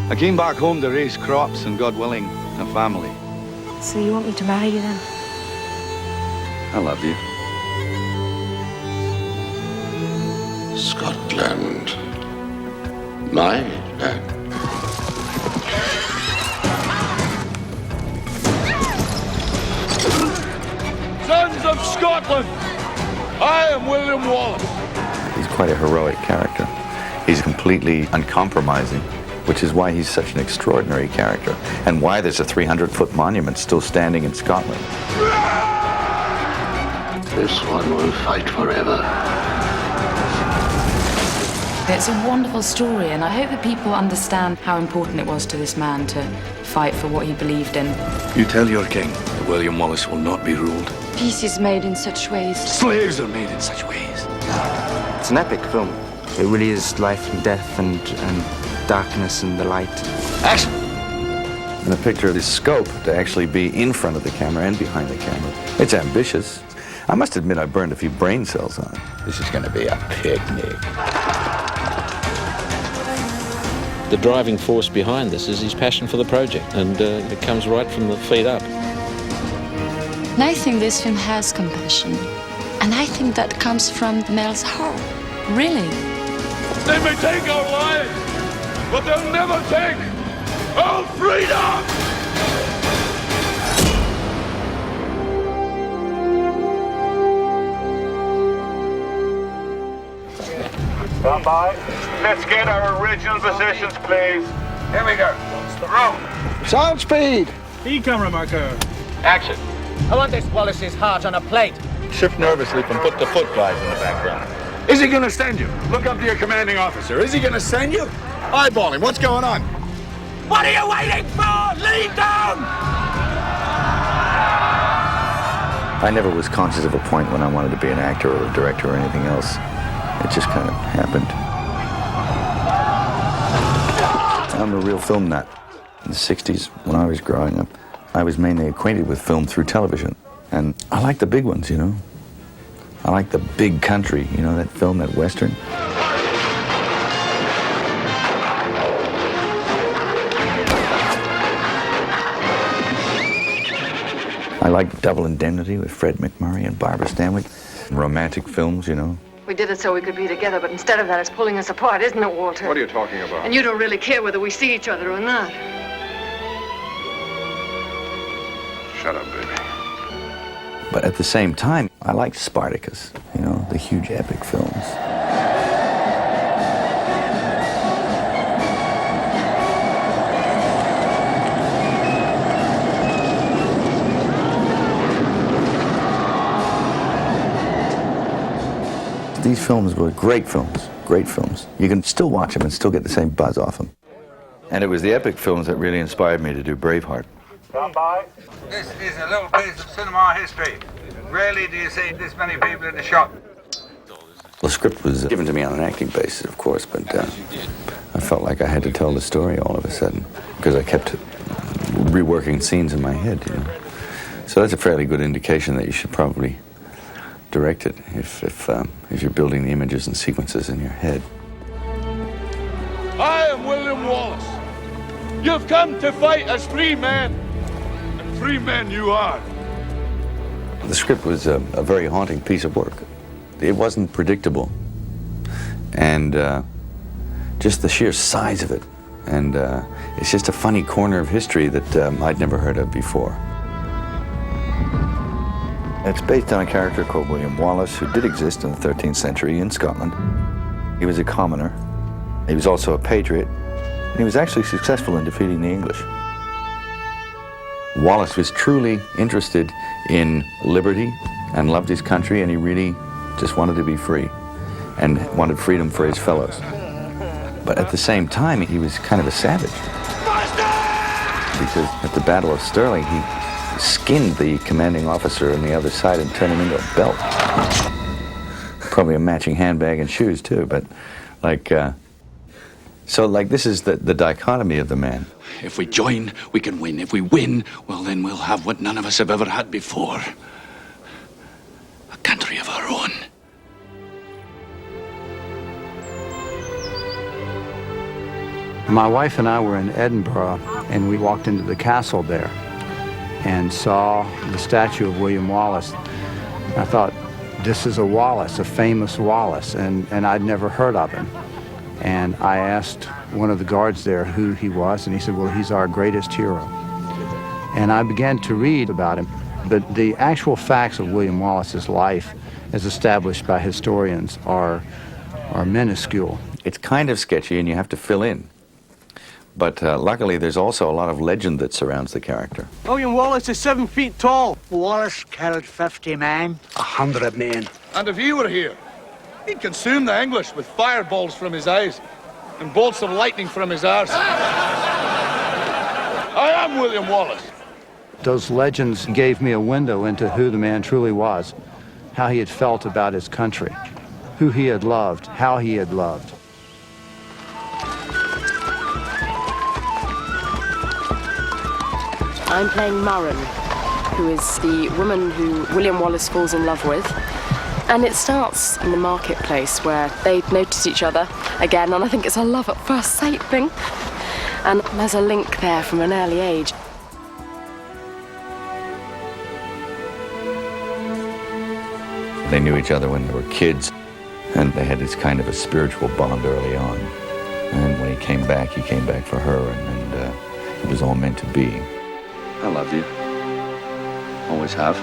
I came back home to raise crops and, God willing, a family. So you want me to marry you then? I love you. Scotland. My land. Sons of Scotland, I am William Wallace. He's quite a heroic character. He's completely uncompromising, which is why he's such an extraordinary character, and why there's a 300-foot monument still standing in Scotland. This one will fight forever. It's a wonderful story, and I hope that people understand how important it was to this man to fight for what he believed in. You tell your king that William Wallace will not be ruled. Peace is made in such ways. Slaves are made in such ways. It's an epic film. It really is life and death and darkness and the light. Action! And the picture of his scope to actually be in front of the camera and behind the camera. It's ambitious. I must admit I burned a few brain cells on it. This is going to be a picnic. The driving force behind this is his passion for the project, and it comes right from the feet up. And I think this film has compassion. And I think that comes from Mel's heart. Really. They may take our lives, but they'll never take our freedom! Stand by. Let's get our original positions, please. Here we go. Roll. Sound speed! B camera marker. Action. I want this Wallace's heart on a plate. Shift nervously from foot to foot guys in the background. Is he gonna send you? Look up to your commanding officer. Is he gonna send you? Eyeball him. What's going on? What are you waiting for? Lead them! I never was conscious of a point when I wanted to be an actor or a director or anything else. It just kind of happened. I'm a real film nut. In the 60s, when I was growing up, I was mainly acquainted with film through television. And I like the big ones, you know. I like the big country, you know, that film, that Western. I like Double Indemnity with Fred MacMurray and Barbara Stanwyck. Romantic films, you know. We did it so we could be together, but instead of that, it's pulling us apart, isn't it, Walter? What are you talking about? And you don't really care whether we see each other or not. Shut up, baby. But at the same time, I like Spartacus, you know, the huge epic films. These films were great films, great films. You can still watch them and still get the same buzz off them. And it was the epic films that really inspired me to do Braveheart. Stand by. This is a little piece of cinema history. Rarely do you see this many people in the shot. The script was given to me on an acting basis, of course, but I felt like I had to tell the story all of a sudden because I kept reworking scenes in my head, you know. So that's a fairly good indication that you should probably direct it if you're building the images and sequences in your head. I am William Wallace. You've come to fight as free men, and free men you are. The script was a very haunting piece of work. It wasn't predictable, and just the sheer size of it, and it's just a funny corner of history that I'd never heard of before. It's based on a character called William Wallace, who did exist in the 13th century in Scotland. He was a commoner. He was also a patriot, and he was actually successful in defeating the English. Wallace was truly interested in liberty and loved his country, and he really just wanted to be free and wanted freedom for his fellows. But at the same time, he was kind of a savage. Because at the Battle of Stirling, he skinned the commanding officer on the other side and turned him into a belt. Probably a matching handbag and shoes, too, but like, so like this is the dichotomy of the man. If we join, we can win. If we win, well, then we'll have what none of us have ever had before. A country of our own. My wife and I were in Edinburgh, and we walked into the castle there and saw the statue of William Wallace. I thought, this is a Wallace, a famous Wallace, and I'd never heard of him. And I asked one of the guards there who he was, and he said, well, he's our greatest hero. And I began to read about him, but the actual facts of William Wallace's life, as established by historians, are minuscule. It's kind of sketchy, and you have to fill in. But luckily, there's also a lot of legend that surrounds the character. William Wallace is 7 feet tall. Wallace killed 50 men. 100 men. And if he were here, he'd consume the English with fireballs from his eyes and bolts of lightning from his arse. I am William Wallace. Those legends gave me a window into who the man truly was, how he had felt about his country, who he had loved, how he had loved. I'm playing Murren, who is the woman who William Wallace falls in love with. And it starts in the marketplace where they notice each other again, and I think it's a love at first sight thing. And there's a link there from an early age. They knew each other when they were kids, and they had this kind of a spiritual bond early on. And when he came back for her, and it was all meant to be. I love you. Always have.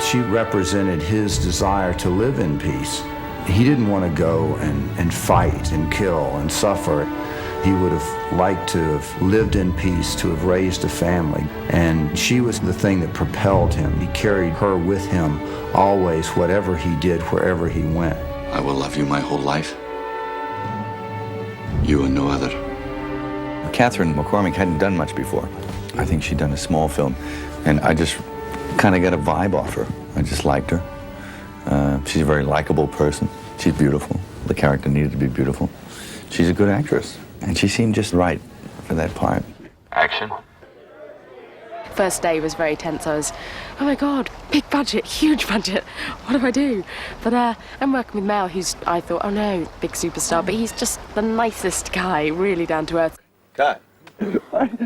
She represented his desire to live in peace. He didn't want to go and fight and kill and suffer. He would have liked to have lived in peace, to have raised a family. And she was the thing that propelled him. He carried her with him always, whatever he did, wherever he went. I will love you my whole life. You and no other. Catherine McCormick hadn't done much before. I think she'd done a small film, and I just kind of got a vibe off her. I just liked her. She's a very likable person. She's beautiful. The character needed to be beautiful. She's a good actress, and she seemed just right for that part. Action. First day was very tense. I was, oh my God, big budget, huge budget. What do I do? But I'm working with Mel, who's, I thought, oh no, big superstar, but he's just the nicest guy, really down to earth. Cut.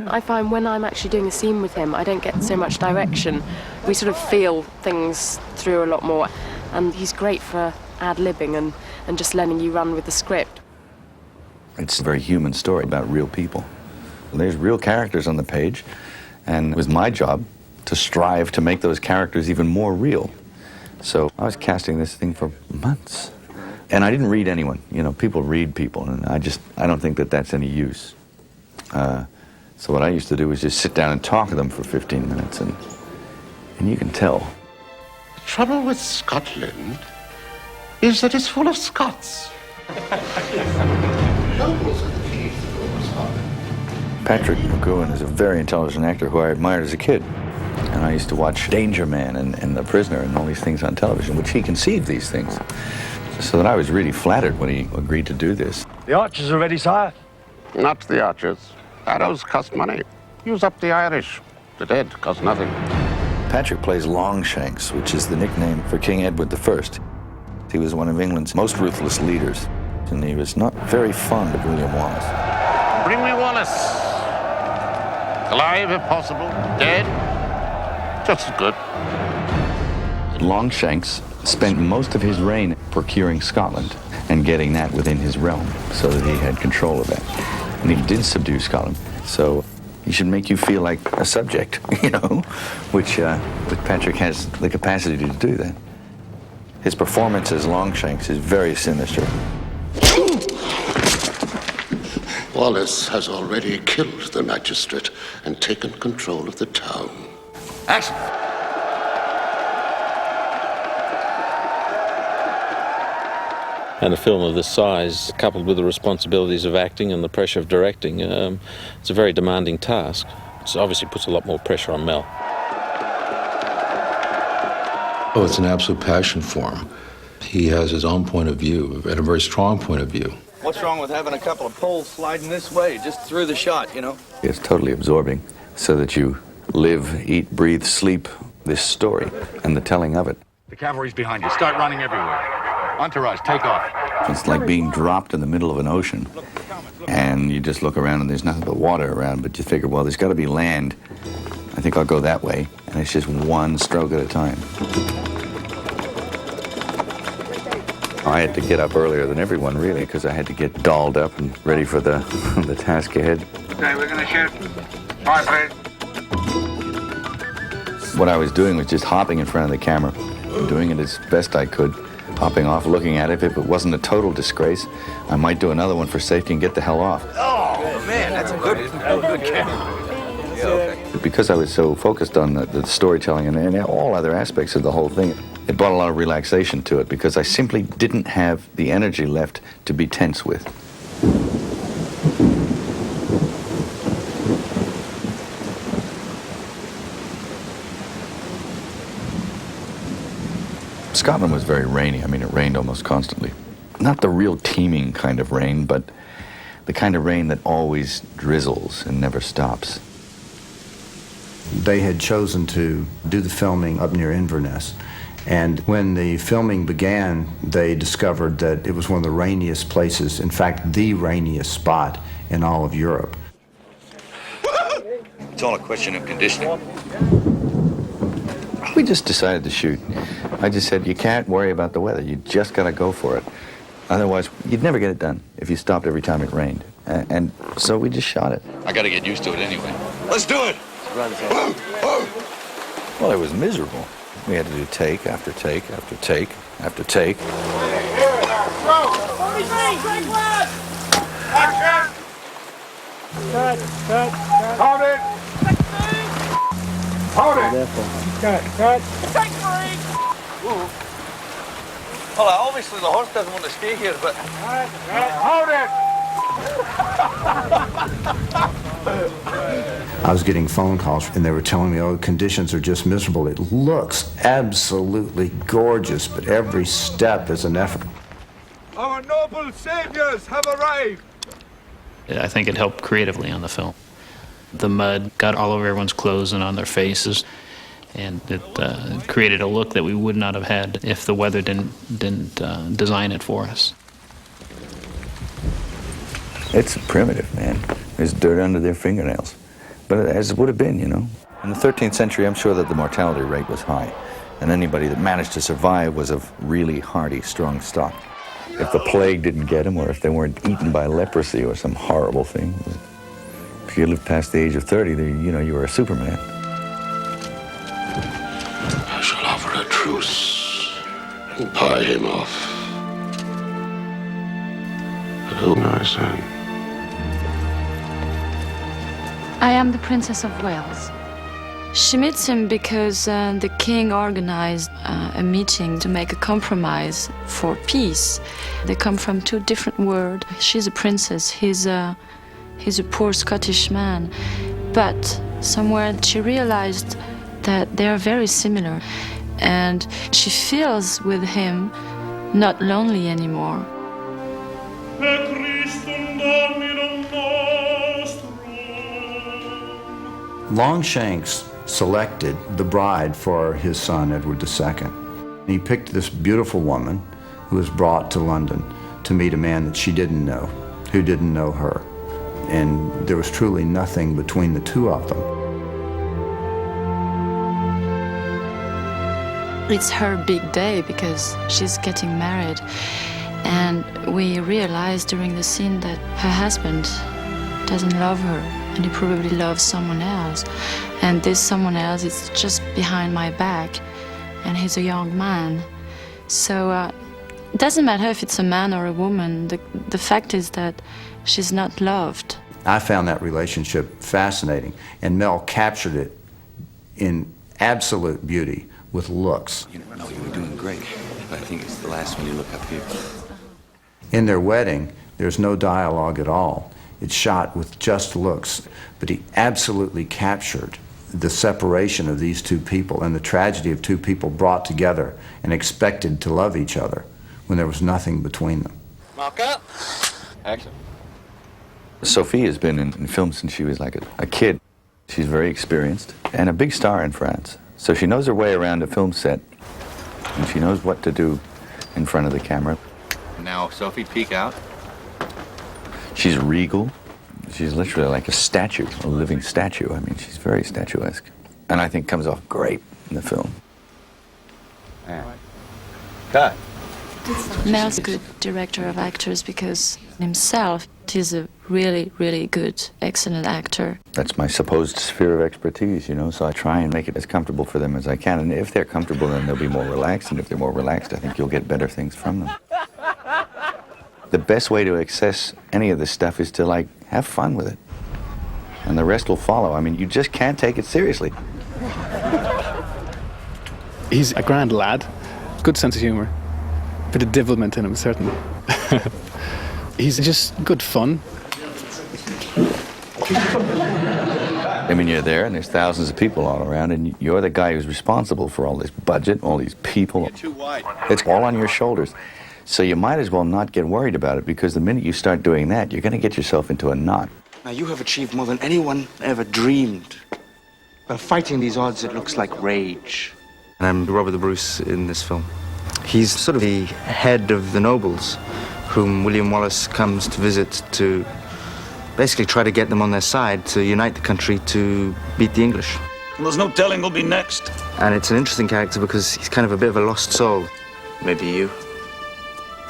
I find when I'm actually doing a scene with him, I don't get so much direction. We sort of feel things through a lot more, and he's great for ad-libbing and just letting you run with the script. It's a very human story about real people. There's real characters on the page, and it was my job to strive to make those characters even more real. So I was casting this thing for months. And I didn't read anyone. You know, people read people, and I don't think that that's any use. So what I used to do was just sit down and talk to them for 15 minutes, and you can tell. The trouble with Scotland is that it's full of Scots. Patrick McGowan is a very intelligent actor who I admired as a kid. And I used to watch Danger Man and The Prisoner and all these things on television, which he conceived these things. So that I was really flattered when he agreed to do this. The archers are ready, sire. Not the archers. Arrows cost money. Use up the Irish. The dead cost nothing. Patrick plays Longshanks, which is the nickname for King Edward I. He was one of England's most ruthless leaders, and he was not very fond of William Wallace. Bring me Wallace. Alive if possible. Dead. Just as good. Longshanks spent most of his reign procuring Scotland and getting that within his realm so that he had control of that. And he did subdue Scotland. So he should make you feel like a subject, you know, which Patrick has the capacity to do that. His performance as Longshanks is very sinister. Wallace has already killed the magistrate and taken control of the town. Action! And a film of this size, coupled with the responsibilities of acting and the pressure of directing, it's a very demanding task. It obviously puts a lot more pressure on Mel. Oh, it's an absolute passion for him. He has his own point of view, and a very strong point of view. What's wrong with having a couple of poles sliding this way, just through the shot, you know? It's totally absorbing, so that you live, eat, breathe, sleep this story and the telling of it. The cavalry's behind you. Start running everywhere. Entourage, take off. It's like being dropped in the middle of an ocean, and you just look around and there's nothing but water around, but you figure, well, there's got to be land. I think I'll go that way, and it's just one stroke at a time. I had to get up earlier than everyone, really, because I had to get dolled up and ready for the, the task ahead. Okay, we're going to shoot. Fire, please. What I was doing was just hopping in front of the camera, doing it as best I could, hopping off, looking at it. If it wasn't a total disgrace, I might do another one for safety and get the hell off. Oh, man, that's a good camera. Yeah, okay. Because I was so focused on the storytelling and all other aspects of the whole thing, it brought a lot of relaxation to it because I simply didn't have the energy left to be tense with. Scotland was very rainy. I mean, it rained almost constantly. Not the real teeming kind of rain, but the kind of rain that always drizzles and never stops. They had chosen to do the filming up near Inverness. And when the filming began, they discovered that it was one of the rainiest places, in fact, the rainiest spot in all of Europe. It's all a question of conditioning. We just decided to shoot. I just said, you can't worry about the weather. You just got to go for it. Otherwise, you'd never get it done if you stopped every time it rained. And so we just shot it. I got to get used to it anyway. Let's do it! Well, it was miserable. We had to do take after take after take after take. Hold it! Hold it! Cut. Well, obviously the horse doesn't want to stay here, but... Hold it! I was getting phone calls, and they were telling me, oh, the conditions are just miserable. It looks absolutely gorgeous, but every step is an effort. Our noble saviors have arrived! I think it helped creatively on the film. The mud got all over everyone's clothes and on their faces, and it created a look that we would not have had if the weather didn't design it for us. It's primitive, man. There's dirt under their fingernails. But as it would have been, you know. In the 13th century, I'm sure that the mortality rate was high, and anybody that managed to survive was of really hardy, strong stock. If the plague didn't get them, or if they weren't eaten by leprosy or some horrible thing, if you lived past the age of 30, you know, you were a Superman. I shall offer a truce and buy him off. But who knows then? I am the Princess of Wales. She meets him because the king organized a meeting to make a compromise for peace. They come from two different worlds. She's a princess, he's a poor Scottish man. But somewhere she realized that they are very similar, and she feels with him not lonely anymore. Longshanks selected the bride for his son, Edward II. He picked this beautiful woman who was brought to London to meet a man that she didn't know, who didn't know her. And there was truly nothing between the two of them. It's her big day because she's getting married. And we realize during the scene that her husband doesn't love her, and he probably loves someone else. And this someone else is just behind my back, and he's a young man. So it doesn't matter if it's a man or a woman. The fact is that she's not loved. I found that relationship fascinating, and Mel captured it in absolute beauty with looks. No, you were doing great, but I think it's the last one you look up here. In their wedding, there's no dialogue at all. It's shot with just looks, but he absolutely captured the separation of these two people and the tragedy of two people brought together and expected to love each other when there was nothing between them. Mark up. Action. Sophie has been in film since she was like a kid. She's very experienced and a big star in France. So she knows her way around a film set, and she knows what to do in front of the camera. Now, Sophie, peek out. She's regal. She's literally like a statue, a living statue. I mean, she's very statuesque. And I think comes off great in the film. Cut. Mel's a good director of actors because himself, he's a really, really good, excellent actor. That's my supposed sphere of expertise, you know, so I try and make it as comfortable for them as I can. And if they're comfortable, then they'll be more relaxed. And if they're more relaxed, I think you'll get better things from them. The best way to access any of this stuff is to, like, have fun with it. And the rest will follow. I mean, you just can't take it seriously. He's a grand lad, good sense of humour, bit of devilment in him, certainly. He's just good fun. I mean, you're there, and there's thousands of people all around, and you're the guy who's responsible for all this budget, all these people. It's all on your shoulders. So you might as well not get worried about it, because the minute you start doing that, you're going to get yourself into a knot. Now, you have achieved more than anyone ever dreamed. By fighting these odds, it looks like rage. And I'm Robert the Bruce in this film. He's sort of the head of the nobles, whom William Wallace comes to visit to basically try to get them on their side, to unite the country to beat the English. Well, there's no telling who'll be next. And it's an interesting character because he's kind of a bit of a lost soul. Maybe you.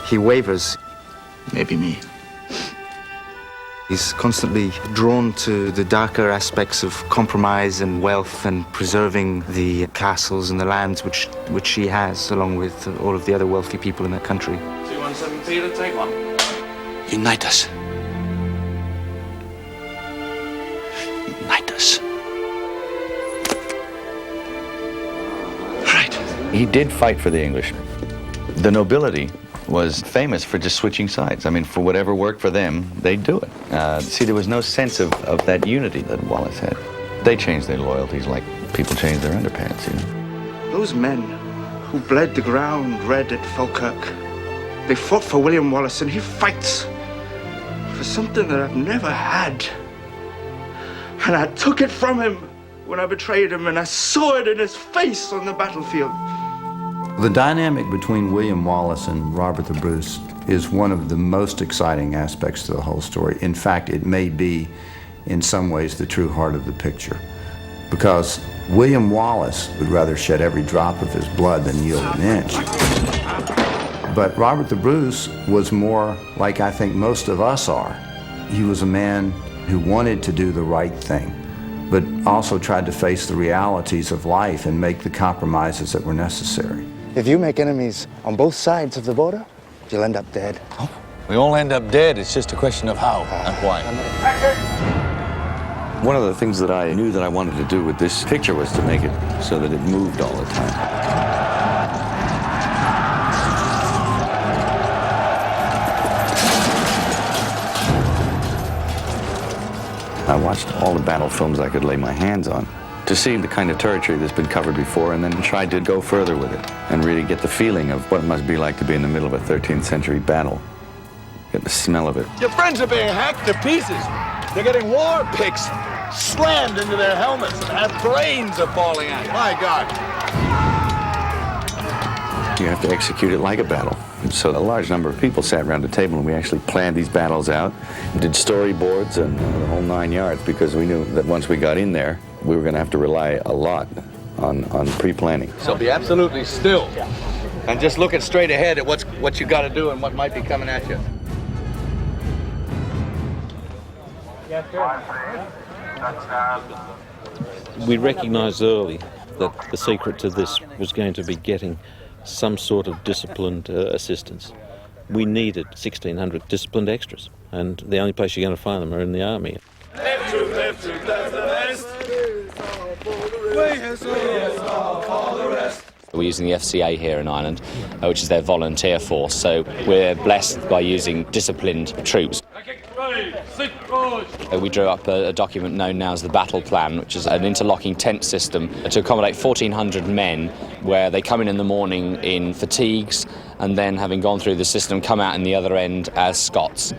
He wavers. Maybe me. He's constantly drawn to the darker aspects of compromise and wealth and preserving the castles and the lands which he has, along with all of the other wealthy people in that country. 217 Peter, take one. Unite us. Unite us. Right. He did fight for the English. The nobility was famous for just switching sides. I mean, for whatever worked for them, they'd do it. See, there was no sense of that unity that Wallace had. They changed their loyalties like people change their underpants, you know. Those men who bled the ground red at Falkirk, they fought for William Wallace, and he fights for something that I've never had. And I took it from him when I betrayed him, and I saw it in his face on the battlefield. The dynamic between William Wallace and Robert the Bruce is one of the most exciting aspects to the whole story. In fact, it may be, in some ways, the true heart of the picture. Because William Wallace would rather shed every drop of his blood than yield an inch. But Robert the Bruce was more like I think most of us are. He was a man who wanted to do the right thing, but also tried to face the realities of life and make the compromises that were necessary. If you make enemies on both sides of the border, you'll end up dead. We all end up dead. It's just a question of how and why. One of the things that I knew that I wanted to do with this picture was to make it so that it moved all the time. I watched all the battle films I could lay my hands on to see the kind of territory that's been covered before, and then tried to go further with it and really get the feeling of what it must be like to be in the middle of a 13th century battle. Get the smell of it. Your friends are being hacked to pieces. They're getting war picks slammed into their helmets, and brains are falling out. My God. You have to execute it like a battle. So a large number of people sat around the table, and we actually planned these battles out, did storyboards and the whole 9 yards, because we knew that once we got in there, we were going to have to rely a lot on pre-planning. So be absolutely still and just looking straight ahead at what you got to do and what might be coming at you. We recognised early that the secret to this was going to be getting some sort of disciplined assistance. We needed 1,600 disciplined extras, and the only place you're going to find them are in the army. Left troop, that's the best. We're using the FCA here in Ireland, which is their volunteer force, so we're blessed by using disciplined troops. We drew up a document known now as the Battle Plan, which is an interlocking tent system to accommodate 1,400 men, where they come in the morning in fatigues, and then, having gone through the system, come out in the other end as Scots.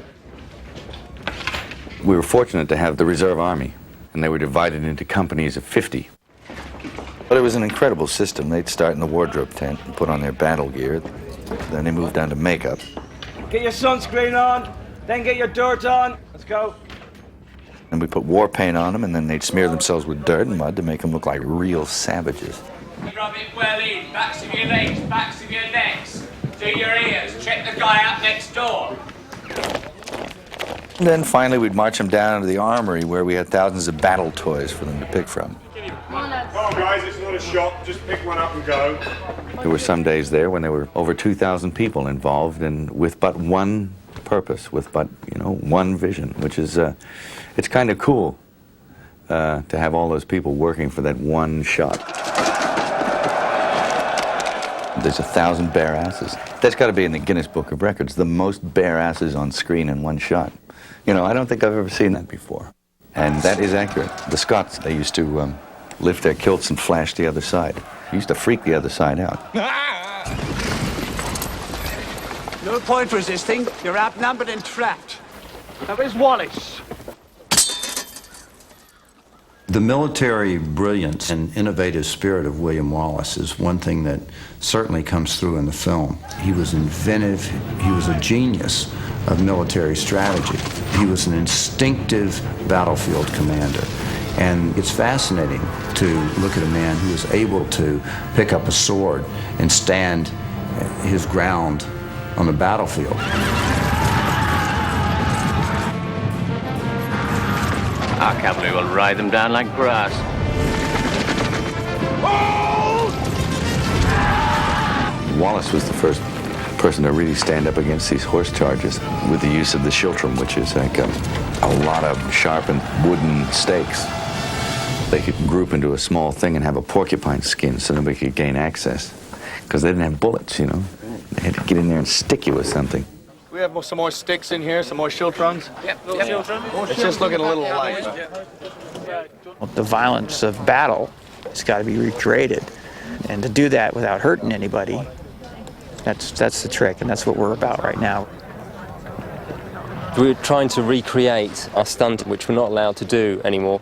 We were fortunate to have the reserve army, and they were divided into companies of 50. But it was an incredible system. They'd start in the wardrobe tent and put on their battle gear. Then they moved on to makeup. Get your sunscreen on, then get your dirt on. Let's go. And we put war paint on them, and then they'd smear themselves with dirt and mud to make them look like real savages. Rub it well in, backs of your legs, backs of your necks, do your ears, check the guy out next door. And then finally we'd march them down to the armory where we had thousands of battle toys for them to pick from. Come on, guys, it's not a shop, just pick one up and go. There were some days there when there were over 2,000 people involved and with but one purpose, with but, one vision, which is, it's kind of cool to have all those people working for that one shot. There's 1,000 bare asses. That's got to be in the Guinness Book of Records, the most bare asses on screen in one shot. I don't think I've ever seen that before. And that is accurate. The Scots, they used to lift their kilts and flash the other side. They used to freak the other side out. No point resisting. You're outnumbered and trapped. Now, where's Wallace? The military brilliance and innovative spirit of William Wallace is one thing that certainly comes through in the film. He was inventive. He was a genius of military strategy. He was an instinctive battlefield commander. And it's fascinating to look at a man who was able to pick up a sword and stand his ground on the battlefield. Our cavalry will ride them down like grass. Wallace was the first person to really stand up against these horse charges with the use of the schiltrum, which is like a lot of sharpened wooden stakes. They could group into a small thing and have a porcupine skin so nobody could gain access. Because they didn't have bullets, They had to get in there and stick you with something. We have some more sticks in here, some more schiltrons. Yep. It's just looking a little light. The violence of battle has got to be recreated. And to do that without hurting anybody, that's the trick, and that's what we're about right now. We're trying to recreate a stunt which we're not allowed to do anymore.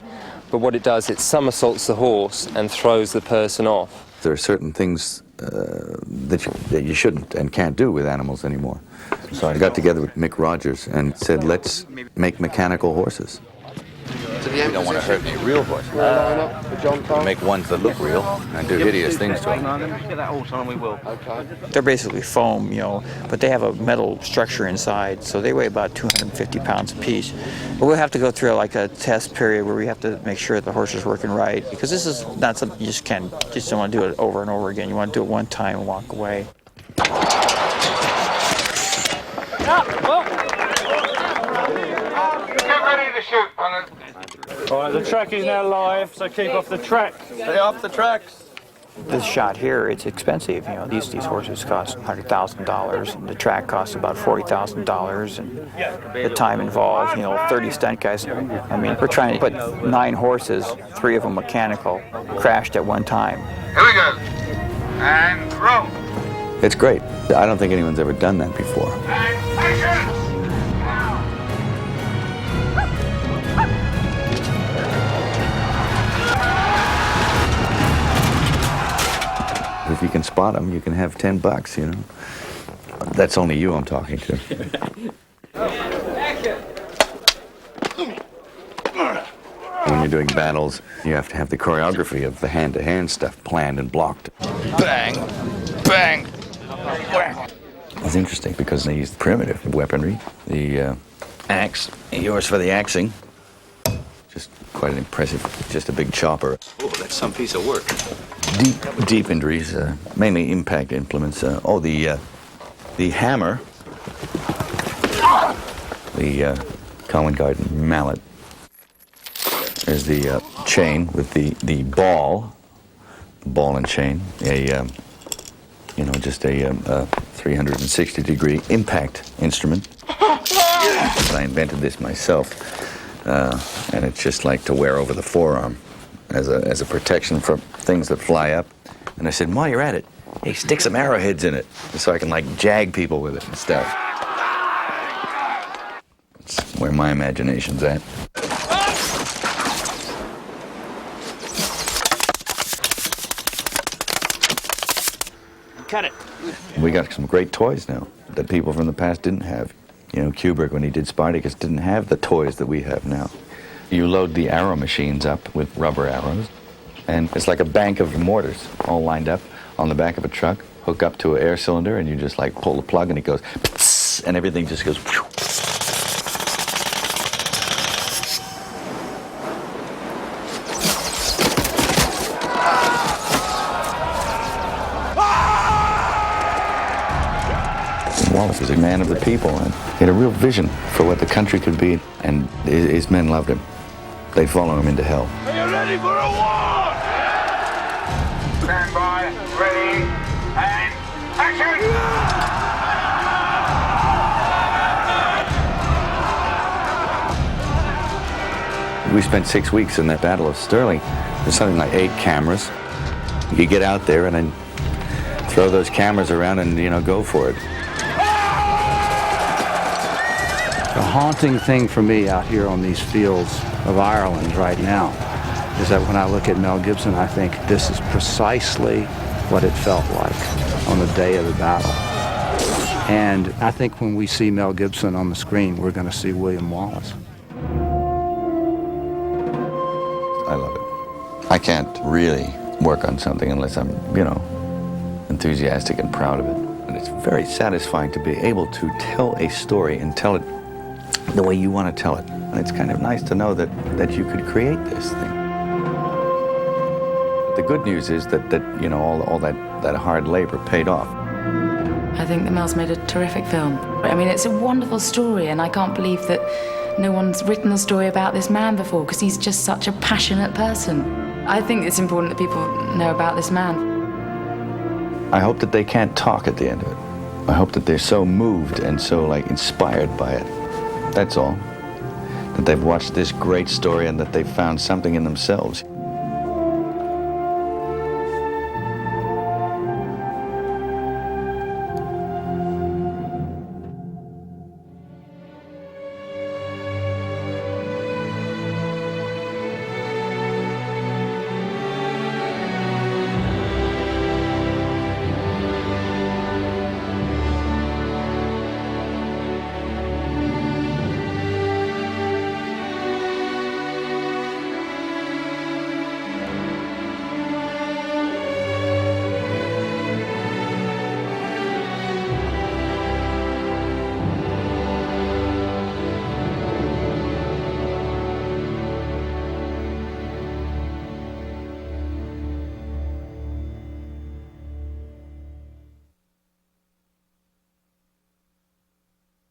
But what it does, it somersaults the horse and throws the person off. There are certain things that you shouldn't and can't do with animals anymore. So I got together with Mick Rogers and said, let's make mechanical horses. You don't want to hurt any real horses. You make ones that look real and do hideous things to them. Get that horse on and we will. They're basically foam, but they have a metal structure inside, so they weigh about 250 pounds apiece. But we'll have to go through like a test period where we have to make sure the horse is working right, because this is not something you just don't want to do it over and over again. You want to do it one time and walk away. Get ready to shoot, Connor. All right, the track is now live, so keep off the track. Stay off the tracks. This shot here, it's expensive. These horses cost $100,000, and the track costs about $40,000, and the time involved, 30 stunt guys. I mean, we're trying to put 9 horses, 3 of them mechanical, crashed at one time. Here we go. And roll. It's great. I don't think anyone's ever done that before. And action! If you can spot them, you can have $10, That's only you I'm talking to. When you're doing battles, you have to have the choreography of the hand-to-hand stuff planned and blocked. Bang! Bang! Whack! It's interesting because they use primitive weaponry. The axe, yours for the axing. Just quite an impressive, just a big chopper. Oh, that's some piece of work. Deep injuries, mainly impact implements. The hammer, the Common Garden mallet. There's the chain with the ball and chain. Just a 360-degree impact instrument. I invented this myself, and it's just like to wear over the forearm as a protection from things that fly up. And I said, while you're at it, hey, stick some arrowheads in it so I can jag people with it and stuff. That's where my imagination's at. cut it. We got some great toys now that people from the past didn't have. You know, Kubrick, when he did Spartacus, didn't have the toys that we have now. You load the arrow machines up with rubber arrows, and it's like a bank of mortars all lined up on the back of a truck, hook up to an air cylinder, and you just like pull the plug and it goes, and everything just goes. Wallace was a man of the people, and he had a real vision for what the country could be, and his men loved him. They'd follow him into hell. Are you ready for a war? Stand by, ready, and action! We spent 6 weeks in that Battle of Stirling. There's something like 8 cameras. You get out there and then throw those cameras around and, you know, go for it. The haunting thing for me out here on these fields of Ireland right now is that when I look at Mel Gibson, I think this is precisely what it felt like on the day of the battle. And I think when we see Mel Gibson on the screen, we're going to see William Wallace. I love it. I can't really work on something unless I'm, you know, enthusiastic and proud of it. And it's very satisfying to be able to tell a story and tell it the way you want to tell it. And it's kind of nice to know that you could create this thing. The good news is that you know, all that hard labor paid off. I think that Mel's made a terrific film. I mean, it's a wonderful story, and I can't believe that no one's written a story about this man before, because he's just such a passionate person. I think it's important that people know about this man. I hope that they can't talk at the end of it. I hope that they're so moved and so, like, inspired by it. That's all. That they've watched this great story and that they've found something in themselves.